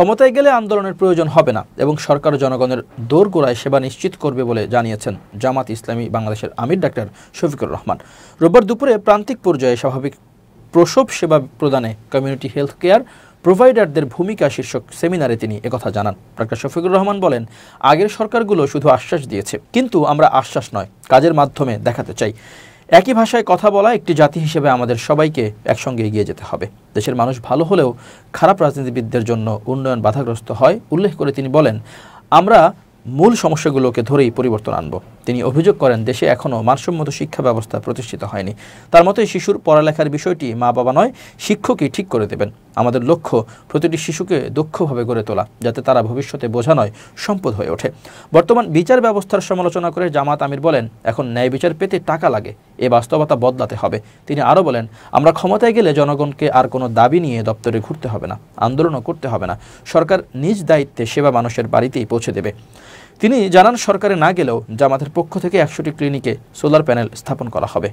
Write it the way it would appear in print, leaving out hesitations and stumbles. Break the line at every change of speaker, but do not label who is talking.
ক্ষমতায় গেলে আন্দোলনের প্রয়োজন হবে না এবং সরকার জনগণের দোরগোড়ায় সেবা নিশ্চিত করবে বলে জানিয়েছেন জামাত ইসলামী বাংলাদেশের আমির ডাক্তার শফিকুর রহমান। রোববার দুপুরে প্রান্তিক পর্যায়ে স্বাভাবিক প্রসব সেবা প্রদানে কমিউনিটি হেলথ কেয়ার প্রোভাইডারদের ভূমিকা শীর্ষক সেমিনারে তিনি একথা জানান। ডাক্তার শফিকুর রহমান বলেন, আগের সরকারগুলো শুধু আশ্বাস দিয়েছে, কিন্তু আমরা আশ্বাস নয়, কাজের মাধ্যমে দেখাতে চাই। একই ভাষায় কথা বলা একটি জাতি হিসেবে আমাদের সবাইকে একসঙ্গে এগিয়ে যেতে হবে। দেশের মানুষ ভালো হলেও খারাপ রাজনীতিবিদদের জন্য উন্নয়ন বাধাগ্রস্ত হয় উল্লেখ করে তিনি বলেন, আমরা মূল সমস্যাগুলোকে ধরেই পরিবর্তন আনব। তিনি অভিযোগ করেন, দেশে এখনও মানসম্মত শিক্ষা ব্যবস্থা প্রতিষ্ঠিত হয়নি। তার মতে শিশুর পড়ালেখার বিষয়টি মা বাবা নয়, শিক্ষকই ঠিক করে দেবেন। আমাদের লক্ষ্য প্রতিটি শিশুকে দক্ষভাবে গড়ে তোলা, যাতে তারা ভবিষ্যতে বোঝা নয় সম্পদ হয়ে ওঠে। বর্তমান বিচার ব্যবস্থার সমালোচনা করে জামাত আমির বলেন, এখন ন্যায় বিচার পেতে টাকা লাগে, এ বাস্তবতা বদলাতে হবে। তিনি আরও বলেন, আমরা ক্ষমতায় গেলে জনগণকে আর কোনো দাবি নিয়ে দপ্তরে ঘুরতে হবে না, আন্দোলনও করতে হবে না। সরকার নিজ দায়িত্বে সেবা মানুষের বাড়িতেই পৌঁছে দেবে। তিনি জানান, সরকারে না গেলেও জামাতের পক্ষ থেকে 100টি ক্লিনিকে সোলার প্যানেল স্থাপন করা হবে।